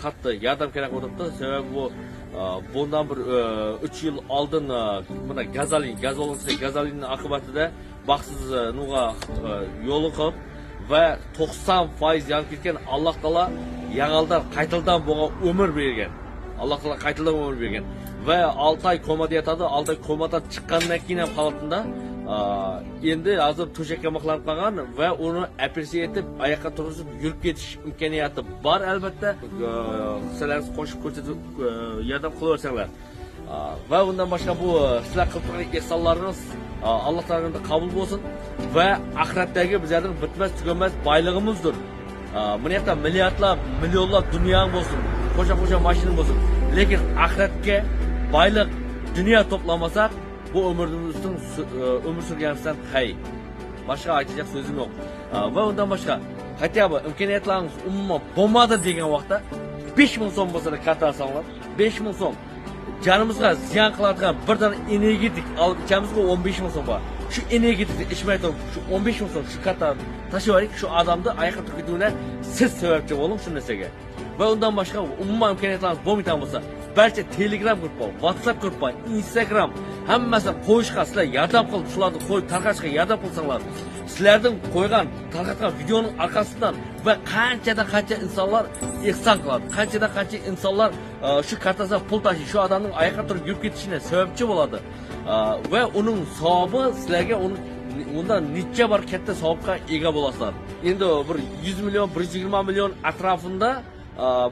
qattiq yordam kerak bo'libdi. Sababi bu bundan bir 3 yil oldin mana gazolinning oqibatida baxtsiz nuga yo'liqib va 90% yonib ketgan. Alloh taolo yangidan qaytildan bo'lgan umr bergan. Alloh taolo qaytildan umr bergan va 6 oy komada yotadi. 6 oy komadan chiqqandan keyin ham holatida endi hozir to'shakka mixlanib qolgan va uni operatsiya etib oyoqqa turg'izib yurib ketish imkoniyati bor. Albatta sizlarni qo'shib ko'rsatib yordam qilaversanglar va undan boshqa bu sizlar qilib turgan ehsonlarimiz Alloh tomonidan qabul bo'lsin va oxiratdagi bizlarning bitmas tuganmas boylig'imizdir. Buni yerda milliardlab, millionlab dunyo bo'lsin, qo'sha mashina bo'lsin, lekin oxiratga boylik dunyo to'plamasak bu umrimizning umr surganimizdan hay. Boshqa aytacak so'zim yo'q. Va undan boshqa hatto imkoniyatlarimiz umuman bo'lmadi degan vaqtda 5000 so'm bo'lsa karta olsanglar, 5000 so'm canımızga ziyan qiladigan bir dona energetik olib ichamiz-ku 15000 so'm bor. Shu energetikni ichmay turib, shu 15000 so'm shu kartani tashib olaylik, shu odamni oyoqqa turgizishuna siz sababchi bo'ling shu narsaga. Va undan boshqa umuman imkoniyatlarimiz bo'lmaydigan bo'lsa, barcha Telegram guruhi, WhatsApp guruhi, Instagram hammasini qo'yishga sizlar yordam qilib, shularni qo'yib tarqatishga yordam qilsanglar, sizlarning qo'ygan, tarqatgan videoning arkasidan va qancha insonlar ehson qiladi. Qancha insonlar shu kartasiga pul tashib, shu odamning oyoqqa turib yurib ketishine sababchi bo'ladi. Va uning savobi sizlarga undan necha bor katta savobga ega bo'lasizlar. Endi bir 100 million, 120 million atrofida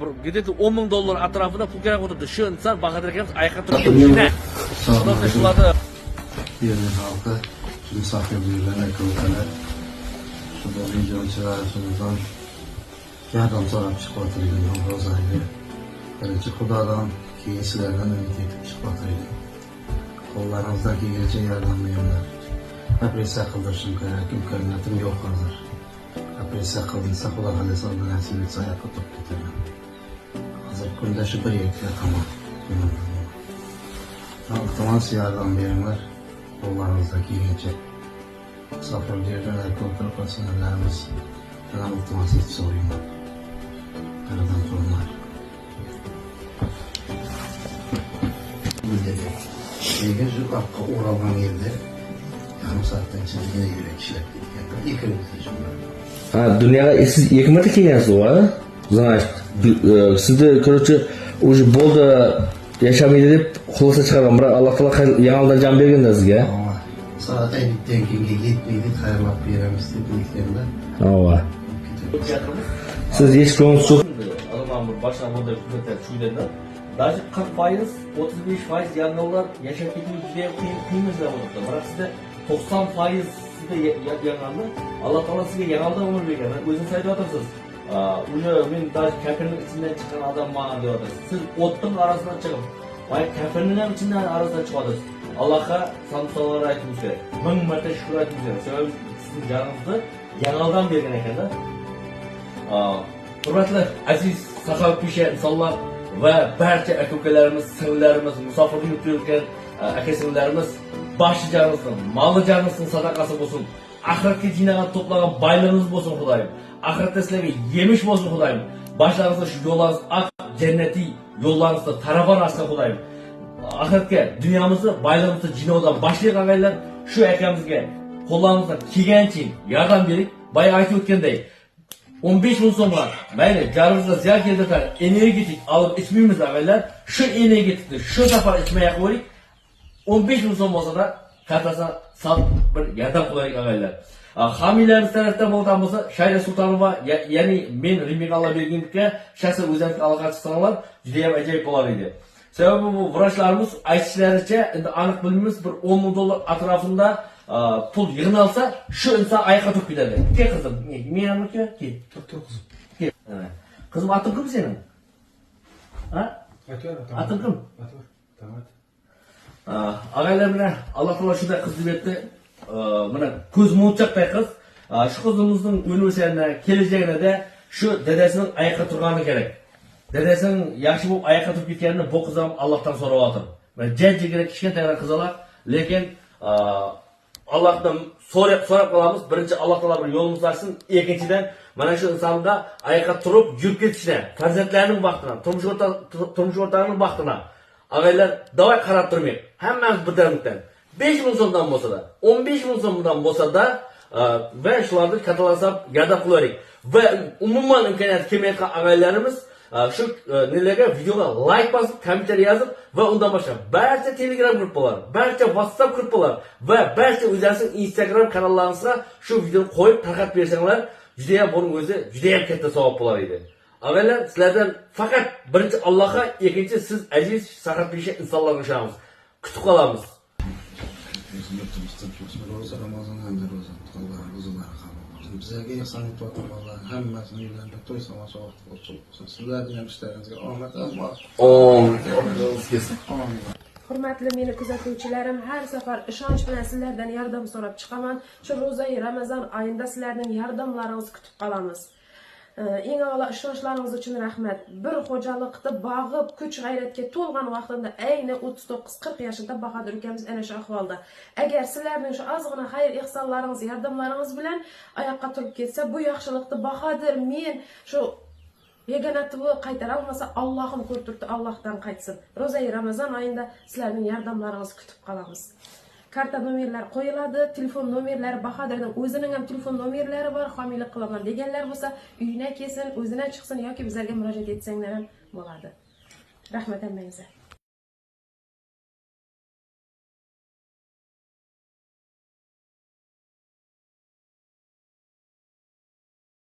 bir где-то 10 ming dollar atrofida pul kerak bo'ladi. Shu inson Bahodir akamiz oyoqqa turib ketishine. Shularni yerli halkı, misafir buyurlarına kıldılar. Şurada videocularımızdan yardım sorup çıklatırıydı. Rozaydı. Birinci Kudadan kiyesilerden ümit edip çıklatırıydı. Kollarınızdaki gece yardımlayınlar. Apresiya kıldırsın gerek imkaniyetim yok hazır. Apresiya kıldıysa kula kalesinde nasip etse ayakta top getirin. Hazır kundaşı bir yekle tamam. Altımas yardım verenler. Kollarınızdaki gece. Misafirlerden oturup personellerimiz falan iltimas et sorayım. Aradan sorunlar. Ege şu kapka uğraman yerde yarım saatten içinde yine yürek işlep gitken. İkimiz için ben. Ha, dünyaya siz iki marta kelgansiz ha? Значит, sizde короче уже bo'ldi yaşamaydi deb xulosa chiqargan, biroq Alloh taolo yangidan jon berganda sizga. Saat 50'den keyin yetmeydi, hayırlap beremiz deb aytganda. Ava. Siz hech ko'nglingiz yo'q. Adam bir başına model hükümetler çüydende. Daha 40%, 35% yanıllar yaşam tekniği kıyımızda olurdu. Bırak sizde 90% sizde yanıldı. Allah Teala size yanılda umur vergen. Özün sayıda atırsınız. Ben daha kafirinin içinden çıkan adam bana diyordu. Siz ottun arasından çıkıp, kafirinin içinden arasından çıkardınız. Allah'a sanatçılara aytımız gerek. 1000 marta şükür aytımız gerek. Sebebi sizin canınızda yanıldan vergen eken de. Hürmetli, aziz, sakal pişe insanlar ve barcha aka-ukalarimiz, singillarimiz, musofirga yurgan aka-singillarimiz başlayacağınızın, malı canınızın sadakası bo'lsin. Ahiretga jinagan to'plagan boylig'ingiz bo'lsin Xudoyim. Ahiretda sizlarga yemiş bo'lsin Xudoyim. Başlarınızda şu yollarınız ak, cenneti yollarınızda taravan asla Xudoyim. Ahiretga dünyamızda, boylig'imizni jinodan başlaygan agaylar shu akamizga qo'llarimizdan kelgancha yordam berib, boya aytib o'tganday 15.000 so'mga mayli canımızda ziyan keltirgan energetik alıp içmeyimiz ağaylar, şu energetikni şu safar içmeye koyup 15.000 so'm bo'lsa da kartasına sal bir yordam qilaylik ağaylar. Hamiylarimiz tarafdan bo'lgan bo'lsa, Shayda Sultanova, ya'ni men Rimga Allah berganlikka shaxsan o'zimizga aloqa qilsanglar, juda ham ajoyib bo'lar edi. Sababi bu vrachlarimiz aytishlaricha, endi aniq bilmaymiz, bir 10 ming dollar atrofida pul yig'nalsa, shu inson oyoqqa turib ketadi. Kel qizim, men yanimga kel. Tur qizim. Kel. Qizim, ating kim sening? Ha? Ating kim? Tamam. Ağaylar bilan Alloh taolo shunday qiz berdi. Mana ko'z mo'lchaqday qiz. Shu qizimizning o'lmasini, kelajakida shu dadasining oyoqqa turgani kerak. Dadasining yaxshi bo'lib oyoqqa turib ketganini bu qiz ham Allohdan so'rayapti. Mana jajjigina kichkintoylar qizlar, lekin Allohdan so'rab qolamiz. Birinchi Alloh taolo bir yo'limizni ochsin. Ikkinchidan mana shu insonga oyoqqa turib yurib ketishni, farzandlarining vaqtini, turmush o'rtog'ining vaqtini ağaylar davay qarab turmaydi. Hammamiz birdamlikdan 5 ming so'mdan bo'lsa da, 15 ming so'mdan bo'lsa da va shularni katalasab yordam qilaverik. Va umuman imkoniyat kelmayotgan ağaylarimiz şu nelarga videoga like bosib, kommentariy yozib va undan boshqa barcha Telegram gruppalar, barcha WhatsApp gruppalar va barcha o'zlarining Instagram kanallaringizga shu videoni qo'yib tarqatib bersanglar, juda ham buning o'zi juda ham katta savob bo'lar edi. Avvalo sizlardan faqat birinchi Allohga, ikkinchi siz aziz saxovatpesha insonlarga ishonamiz. Kutib qolamiz. Ro'za Ramazon hamda ro'za tutganlar ro'zalari qabul bo'lsin. Bizlarga ehson etayotgan Alloh hammasini yo'llarida to'y samaso bo'lsin. Sizlarning ham ishlaringizga omad amin. Hurmatli meni kuzatuvchilarim, har safar ishonch bilan sizlardan yordam so'rab chiqaman. Shu ro'zai Ramazon oyida sizlarning yordamlaringizni kutib qolamiz. Eng avvalo ishonchlaringiz uchun rahmat. Bir xo'jalikda bog'ib, kuch g'ayratga to'lgan vaqtida ayni 39-40 yoshida Bahodir ukamiz ana shu ahvolda. Agar sizlarning shu ozgina xayr ehsonlaringiz, yordamlaringiz bilan oyoqqa turib ketsa, bu yaxshilikni Bahodir men shu yeganatini qaytara olmasa, Allohim ko'rib turibdi, Allohdan qaytsin. Ro'zai Ramazon oyida sizlarning yordamlaringizni kutib qolamiz. Karta nomerlar qo'yiladi, telefon nomerlari Bahodirning o'zining ham telefon nomerlari bor. Homiylik qilaman deganlar bo'lsa, uyina kelsin, o'zina chiqsin yoki bizlarga murojaat etsanglar ham bo'ladi. Rahmat hammangizga.